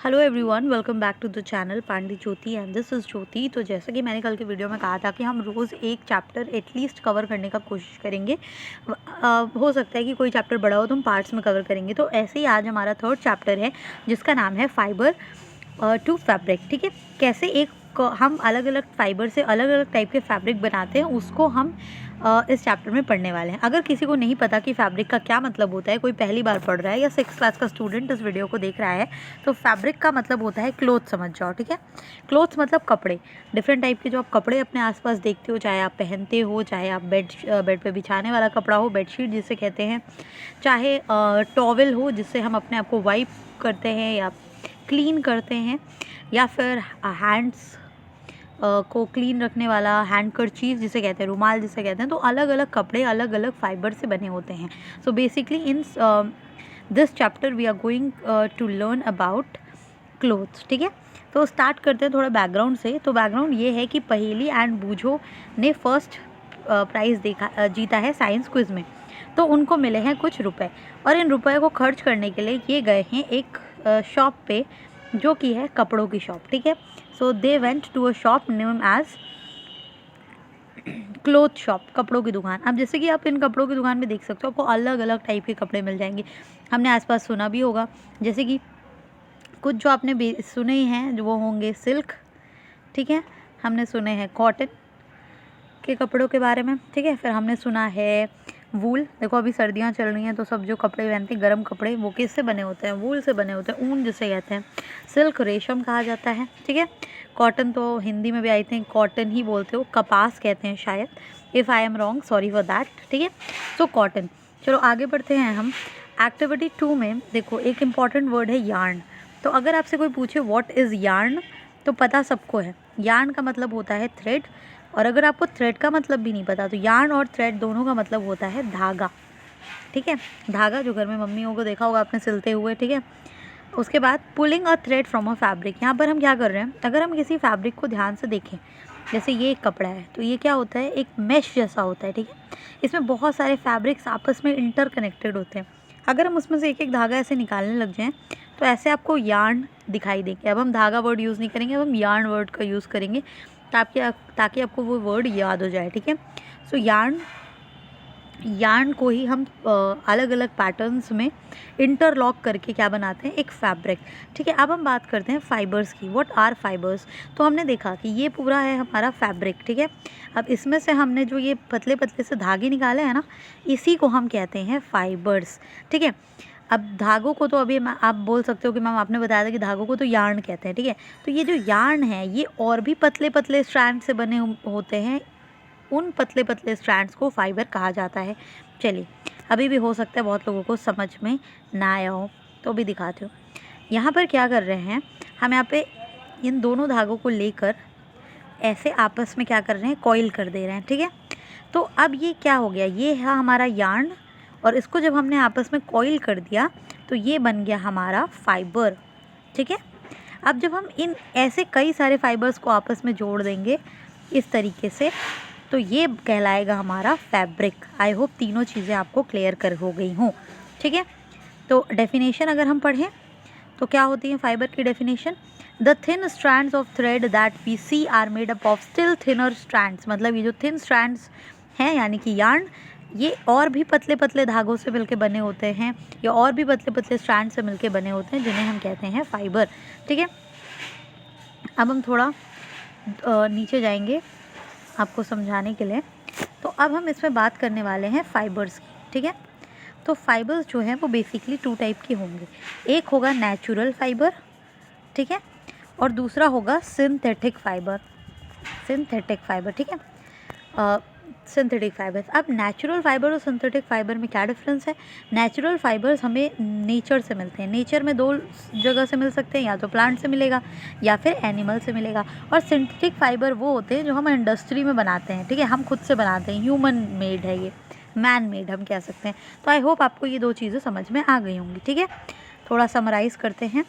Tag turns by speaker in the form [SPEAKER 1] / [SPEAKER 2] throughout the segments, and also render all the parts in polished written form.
[SPEAKER 1] Hello everyone, welcome back to the channel Pandi Jyoti and this is Jyoti. तो जैसे कि मैंने कल के वीडियो में कहा था कि हम रोज़ एक चैप्टर एटलीस्ट कवर करने का कोशिश करेंगे। हो सकता है कि कोई चैप्टर बड़ा हो तो हम पार्ट्स में कवर करेंगे। तो ऐसे ही आज हमारा थर्ड चैप्टर है जिसका नाम है फाइबर टू फैब्रिक। ठीक है, कैसे हम अलग अलग फाइबर से अलग अलग टाइप के फैब्रिक बनाते हैं उसको हम इस चैप्टर में पढ़ने वाले हैं। अगर किसी को नहीं पता कि फैब्रिक का क्या मतलब होता है, कोई पहली बार पढ़ रहा है या 6th क्लास का स्टूडेंट इस वीडियो को देख रहा है, तो फैब्रिक का मतलब होता है क्लोथ, समझ जाओ। ठीक है, क्लोथ्स मतलब कपड़े, डिफरेंट टाइप के जो आप कपड़े अपने आसपास देखते हो, चाहे आप पहनते हो, चाहे आप बेड पे बिछाने वाला कपड़ा हो, बेडशीट जिसे कहते हैं, चाहे टॉवल हो जिससे हम अपने आप को वाइप करते हैं या क्लीन करते हैं, या फिर हैंड्स को क्लीन रखने वाला हैंड करचीफ जिसे कहते हैं, रुमाल जिसे कहते हैं। तो अलग अलग कपड़े अलग अलग फाइबर से बने होते हैं। So basically in this chapter we are going to learn about clothes. ठीक है, तो स्टार्ट करते हैं थोड़ा बैकग्राउंड से। तो बैकग्राउंड ये है कि पहेली एंड बूझो ने फर्स्ट प्राइज़ जीता है साइंस क्विज़ में। तो उनको मिले हैं कुछ रुपए, और इन रुपए को खर्च करने के लिए ये गए हैं एक शॉप पे जो कि है कपड़ों की शॉप। ठीक है, so they went to a shop name as cloth shop, कपड़ों की दुकान। अब जैसे कि आप इन कपड़ों की दुकान में देख सकते हो, आपको अलग अलग टाइप के कपड़े मिल जाएंगे। हमने आसपास सुना भी होगा, जैसे कि कुछ जो आपने सुने ही हैं जो वो होंगे सिल्क। ठीक है, हमने सुने हैं कॉटन के कपड़ों के बारे में। ठीक है, फिर हमने सुना है वूल। देखो अभी सर्दियाँ चल रही हैं तो सब जो कपड़े पहनते हैं गर्म कपड़े, वो किससे बने होते हैं? वूल से बने होते हैं, ऊन जिसे कहते हैं। सिल्क रेशम कहा जाता है। ठीक है, कॉटन तो हिंदी में भी आई थिंक कॉटन ही बोलते हो, कपास कहते हैं शायद, if I am wrong sorry for that. ठीक है, सो कॉटन। चलो आगे बढ़ते हैं हम। एक्टिविटी 2 में देखो एक इम्पॉर्टेंट वर्ड है यार्न। तो अगर आपसे कोई पूछे व्हाट इज़ यार्न, तो पता सबको है यार्न का मतलब होता है थ्रेड। और अगर आपको थ्रेड का मतलब भी नहीं पता तो यार्न और थ्रेड दोनों का मतलब होता है धागा। ठीक है, धागा जो घर में मम्मियों को देखा होगा आपने सिलते हुए। ठीक है, उसके बाद pulling a thread from a fabric. यहाँ पर हम क्या कर रहे हैं, अगर हम किसी फैब्रिक को ध्यान से देखें, जैसे ये एक कपड़ा है तो ये क्या होता है, एक मैश जैसा होता है। ठीक है, इसमें बहुत सारे फैब्रिक्स आपस में इंटरकनेक्टेड होते हैं। अगर हम उसमें से एक एक धागा ऐसे निकालने लग जाएं तो ऐसे आपको यार्न दिखाई देंगे। अब हम धागा वर्ड यूज़ नहीं करेंगे, अब हम यार्न वर्ड का यूज़ करेंगे ताकि आपको वो वर्ड याद हो जाए। ठीक है, सो यार्न को ही हम अलग अलग पैटर्न्स में इंटरलॉक करके क्या बनाते हैं, एक फैब्रिक। ठीक है, अब हम बात करते हैं फाइबर्स की। What are fibres? तो हमने देखा कि ये पूरा है हमारा फैब्रिक। ठीक है, अब इसमें से हमने जो ये पतले पतले से धागे निकाले हैं ना, इसी को हम कहते हैं फाइबर्स। ठीक है, अब धागों को तो अभी आप बोल सकते हो कि मैम आपने बताया था कि धागों को तो यार्न कहते हैं। ठीक है, तो ये जो यार्न है ये और भी पतले पतले स्ट्रैंड से बने होते हैं। उन पतले पतले स्ट्रैंड्स को फाइबर कहा जाता है। चलिए, अभी भी हो सकता है बहुत लोगों को समझ में ना आया हो, तो भी दिखाती हूँ। यहाँ पर क्या कर रहे हैं हम, यहाँ पे इन दोनों धागों को लेकर ऐसे आपस में क्या कर रहे हैं, कॉइल कर दे रहे हैं। ठीक है, तो अब ये क्या हो गया, ये है हमारा यार्न, और इसको जब हमने आपस में कॉइल कर दिया तो ये बन गया हमारा फाइबर। ठीक है, अब जब हम इन ऐसे कई सारे फाइबर्स को आपस में जोड़ देंगे इस तरीके से, तो ये कहलाएगा हमारा फैब्रिक। आई होप तीनों चीज़ें आपको क्लियर कर हो गई हों। ठीक है, तो डेफिनेशन अगर हम पढ़ें तो क्या होती है फाइबर की definition? The thin strands of thread that we see are made up of still thinner strands. मतलब ये जो थिन स्ट्रैंड्स हैं यानी कि यार्न, ये और भी पतले पतले धागों से मिलके बने होते हैं, या और भी पतले पतले स्ट्रैंड से मिलके बने होते हैं, जिन्हें हम कहते हैं फाइबर। ठीक है, अब हम थोड़ा नीचे जाएंगे आपको समझाने के लिए। तो अब हम इसमें बात करने वाले हैं फाइबर्स की। ठीक है, तो फाइबर्स जो हैं वो बेसिकली 2 टाइप के होंगे। एक होगा नेचुरल फाइबर, ठीक है, और दूसरा होगा सिंथेटिक फाइबर। सिंथेटिक फाइबर, ठीक है, सिंथेटिक फाइबर्स। अब नेचुरल फाइबर और सिंथेटिक फाइबर में क्या डिफरेंस है? नेचुरल फाइबर्स हमें नेचर से मिलते हैं। नेचर में 2 जगह से मिल सकते हैं, या तो प्लांट से मिलेगा या फिर एनिमल से मिलेगा। और सिंथेटिक फाइबर वो होते हैं जो हम इंडस्ट्री में बनाते हैं। ठीक है, हम खुद से बनाते हैं, ह्यूमन मेड है ये, मैन मेड हम कह सकते हैं। तो आई होप आपको ये 2 चीज़ें समझ में आ गई होंगी। ठीक है, थोड़ा समराइज़ करते हैं।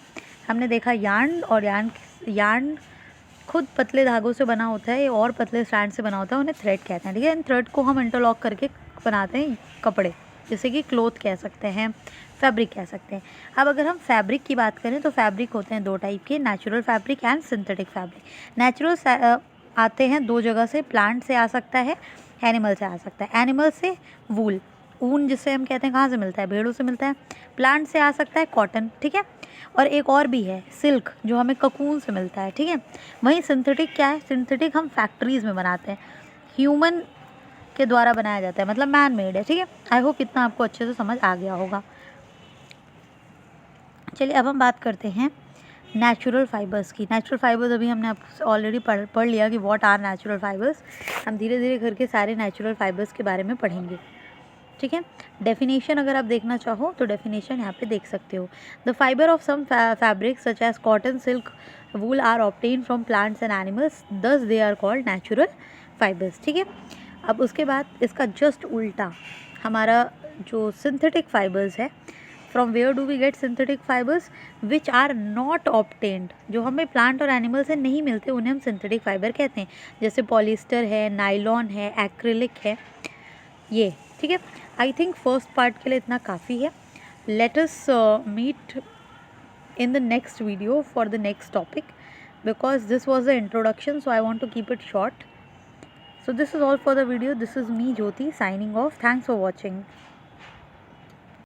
[SPEAKER 1] हमने देखा यार्न, और यार्न खुद पतले धागों से बना होता है और पतले स्ट्रैंड से बना होता है, उन्हें थ्रेड कहते हैं। ठीक है, इन थ्रेड को हम इंटरलॉक करके बनाते हैं कपड़े, जैसे कि क्लोथ कह सकते हैं, फैब्रिक कह सकते हैं। अब अगर हम फैब्रिक की बात करें तो फैब्रिक होते हैं दो टाइप के, natural fabric and synthetic fabric. Natural आते हैं दो जगह से, प्लांट से आ सकता है, एनिमल से आ सकता है। एनिमल से वूल, ऊन जिसे हम कहते हैं कहाँ से मिलता है, भेड़ों से मिलता है। प्लांट से आ सकता है कॉटन, ठीक है। और एक और भी है सिल्क, जो हमें ककून से मिलता है, ठीक है। वहीं सिंथेटिक क्या है, सिंथेटिक हम फैक्ट्रीज़ में बनाते हैं, ह्यूमन के द्वारा बनाया जाता है, मतलब मैन मेड है, ठीक है। आई होप इतना आपको अच्छे से समझ आ गया होगा। चलिए अब हम बात करते हैं नेचुरल फाइबर्स की। नेचुरल फाइबर्स अभी हमने आपसे ऑलरेडी पढ़ लिया कि व्हाट आर नेचुरल फाइबर्स। हम धीरे धीरे करके सारे नेचुरल फाइबर्स के बारे में पढ़ेंगे, ठीक है। डेफिनेशन अगर आप देखना चाहो तो डेफिनेशन यहाँ पे देख सकते हो। The fibre of some fabrics such as cotton, silk, wool are obtain from plants and animals, thus they are called natural fibres, ठीक है। अब उसके बाद इसका जस्ट उल्टा हमारा जो सिंथेटिक फाइबर्स है, from where do we get synthetic fibres, which are not obtained, जो हमें प्लांट और एनिमल से नहीं मिलते उन्हें हम सिंथेटिक फाइबर कहते हैं। जैसे पॉलिस्टर है, नाइलॉन है, एक्रिलिक है, ये, ठीक है। आई थिंक फर्स्ट पार्ट के लिए इतना काफ़ी है। Let us meet in the next video for the next topic, because this was the introduction, so I want to keep it short. So this is all for the video. This is me, Jyoti, signing off. Thanks for watching.